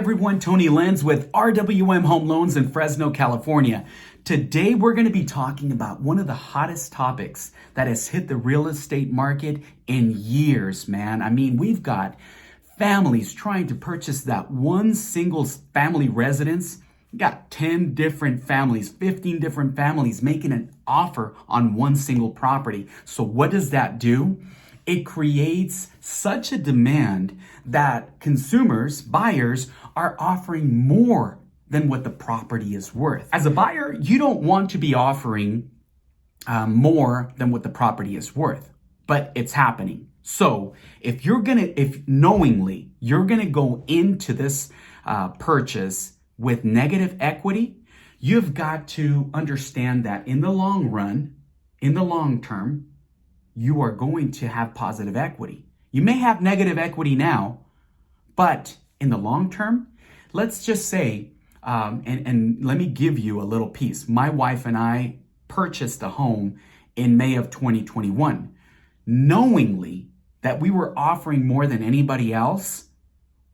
everyone, Tony Lenz with RWM Home Loans in Fresno, California. Today we're going to be talking about one of the hottest topics that has hit the real estate market in years, man. I mean, we've got families trying to purchase that one single family residence. We got 10 different families, 15 different families making an offer on one single property. So what does that do? It creates such a demand that consumers, buyers, are offering more than what the property is worth. As a buyer, you don't want to be offering more than what the property is worth, but it's happening. So if knowingly you're gonna go into this purchase with negative equity, you've got to understand that in the long run, in the long term, you are going to have positive equity. You may have negative equity now, but in the long term, let's just say, and let me give you a little piece. My wife and I purchased a home in May of 2021, knowingly that we were offering more than anybody else.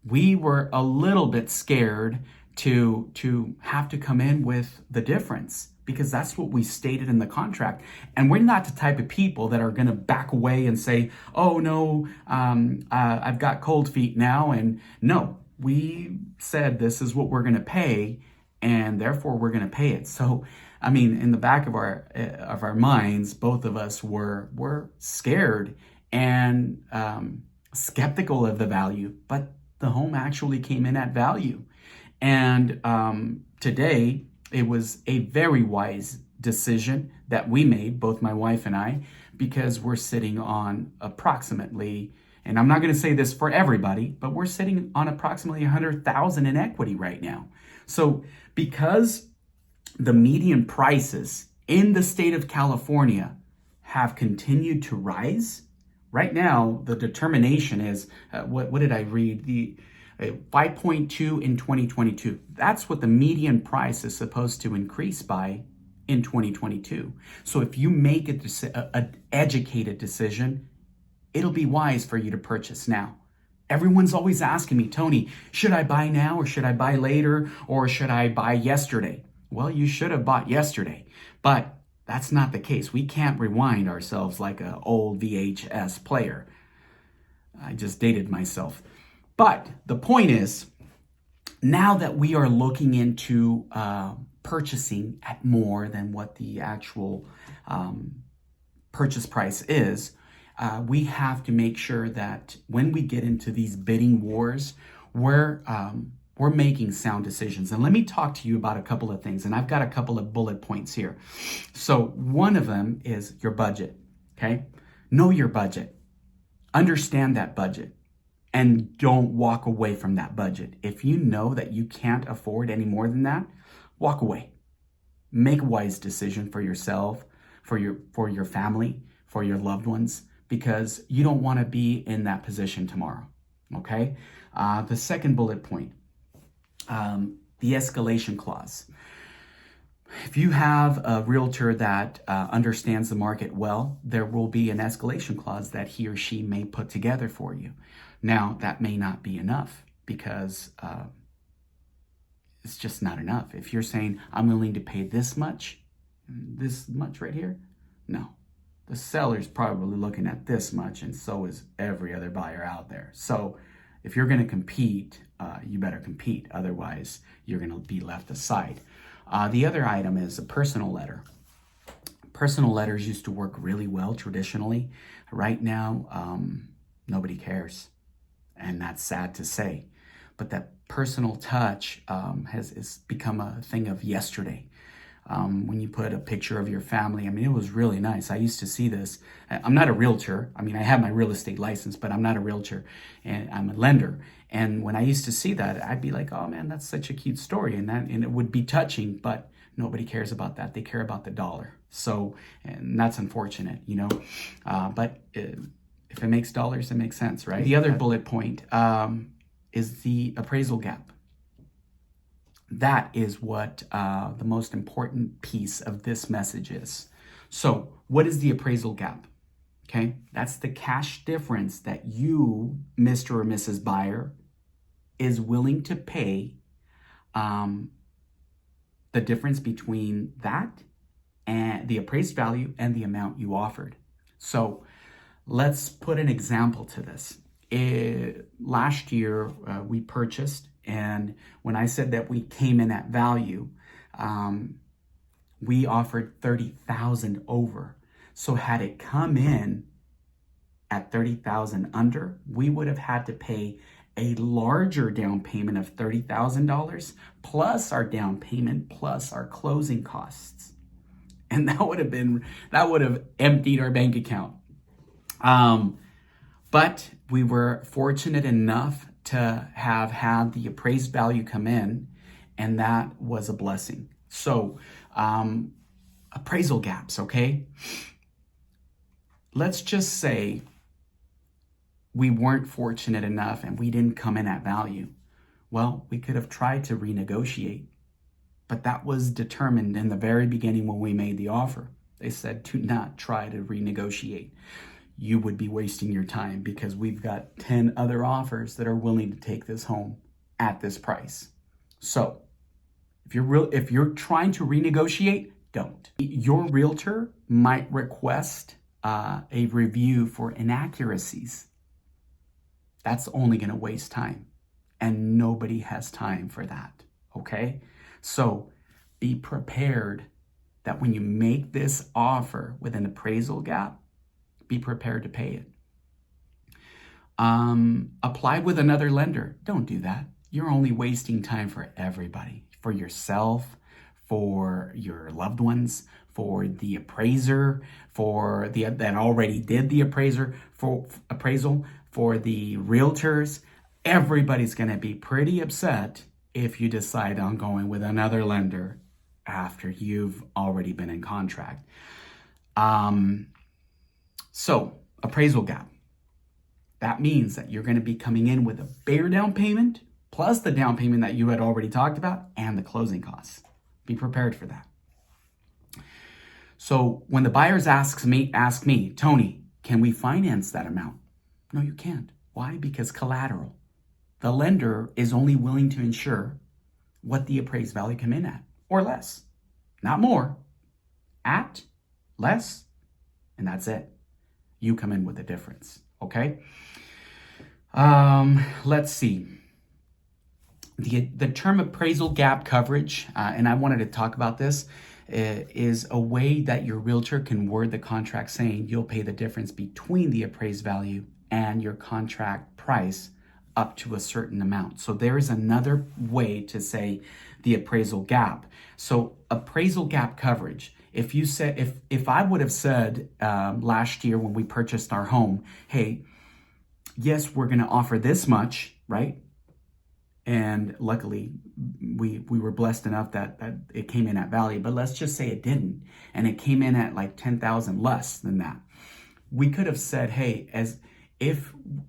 We were a little bit scared to have to come in with the difference, because that's what we stated in the contract. And we're not the type of people that are going to back away and say, oh no, I've got cold feet now. And no, we said this is what we're going to pay, and therefore we're going to pay it. So, I mean, in the back of our minds, both of us were scared and skeptical of the value, but the home actually came in at value. And today, it was a very wise decision that we made, both my wife and I, because we're sitting on approximately, and I'm not going to say this for everybody, but we're sitting on approximately $100,000 in equity right now. So because the median prices in the state of California have continued to rise, right now the determination is, what did I read? The 5.2 in 2022. That's what the median price is supposed to increase by in 2022. So if you make an educated decision, it'll be wise for you to purchase now. Everyone's always asking me, Tony, should I buy now or should I buy later or should I buy yesterday? Well, you should have bought yesterday, but that's not the case. We can't rewind ourselves like an old VHS player. I just dated myself. But the point is, now that we are looking into purchasing at more than what the actual purchase price is, we have to make sure that when we get into these bidding wars, we're making sound decisions. And let me talk to you about a couple of things. And I've got a couple of bullet points here. So one of them is your budget, okay? Know your budget. Understand that budget. And don't walk away from that budget. If you know that you can't afford any more than that, walk away. Make a wise decision for yourself, for your family, for your loved ones, because you don't want to be in that position tomorrow, okay? The second bullet point, the escalation clause. If you have a realtor that understands the market well, there will be an escalation clause that he or she may put together for you. Now, that may not be enough because it's just not enough. If you're saying, I'm willing to pay this much right here, no. The seller's probably looking at this much, and so is every other buyer out there. So if you're going to compete, you better compete. Otherwise, you're going to be left aside. The other item is a personal letter. Personal letters used to work really well traditionally. Right now, nobody cares. And that's sad to say. But that personal touch has become a thing of yesterday. When you put a picture of your family, I mean, it was really nice. I used to see this. I'm not a realtor. I mean, I have my real estate license, but I'm not a realtor, and I'm a lender. And when I used to see that, I'd be like, oh man, that's such a cute story. And it would be touching, but nobody cares about that. They care about the dollar. So, and that's unfortunate, you know, but if it makes dollars, it makes sense, right? The other bullet point is the appraisal gap. That is what the most important piece of this message is. So what is the appraisal gap? Okay, that's the cash difference that you, Mr. or Mrs. Buyer, is willing to pay the difference between that and the appraised value and the amount you offered. So let's put an example to this. Last year, we purchased, and when I said that we came in at value, we offered $30,000 over. So had it come in at $30,000 under, we would have had to pay a larger down payment of $30,000 plus our down payment plus our closing costs. And that would have emptied our bank account. But we were fortunate enough to have had the appraised value come in, and that was a blessing. So, appraisal gaps, okay? Let's just say we weren't fortunate enough and we didn't come in at value. Well, we could have tried to renegotiate, but that was determined in the very beginning when we made the offer. They said, do not try to renegotiate. You would be wasting your time because we've got 10 other offers that are willing to take this home at this price. So if you're trying to renegotiate, don't. Your realtor might request a review for inaccuracies. That's only going to waste time, and nobody has time for that, okay? So be prepared that when you make this offer with an appraisal gap, be prepared to pay it. Apply with another lender. Don't do that. You're only wasting time for everybody, for yourself, for your loved ones, for the appraiser, for that already did the appraisal, for the realtors. Everybody's going to be pretty upset if you decide on going with another lender after you've already been in contract. So, appraisal gap. That means that you're going to be coming in with a bigger down payment, plus the down payment that you had already talked about, and the closing costs. Be prepared for that. So, when the buyers ask me, Tony, can we finance that amount? No, you can't. Why? Because collateral. The lender is only willing to insure what the appraised value come in at, or less. Not more. At, less, and that's it. You come in with the difference, okay? Let's see. The term appraisal gap coverage, and I wanted to talk about this, is a way that your realtor can word the contract saying you'll pay the difference between the appraised value and your contract price up to a certain amount. So there is another way to say the appraisal gap. So appraisal gap coverage. If you said, if I would have said last year when we purchased our home, hey, yes, we're going to offer this much, right? And luckily, we were blessed enough that it came in at value. But let's just say it didn't, and it came in at like 10,000 less than that. We could have said, hey,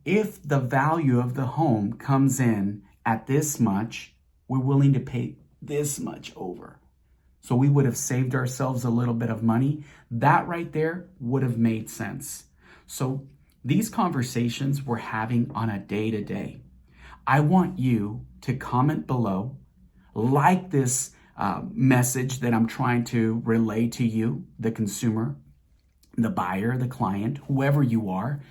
if the value of the home comes in at this much, we're willing to pay this much over. So we would have saved ourselves a little bit of money. That right there would have made sense. So these conversations we're having on a day-to-day. I want you to comment below, like this message that I'm trying to relay to you, the consumer, the buyer, the client, whoever you are.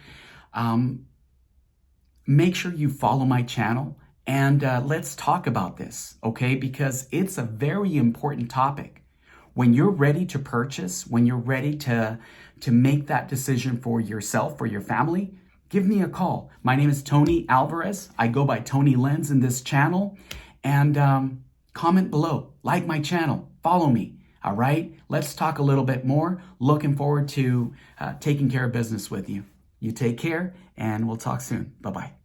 Make sure you follow my channel. And let's talk about this, okay? Because it's a very important topic. When you're ready to purchase, when you're ready to make that decision for yourself, for your family, give me a call. My name is Tony Alvarez. I go by Tony Lenz in this channel. And comment below, like my channel, follow me, all right? Let's talk a little bit more. Looking forward to taking care of business with you. You take care, and we'll talk soon. Bye-bye.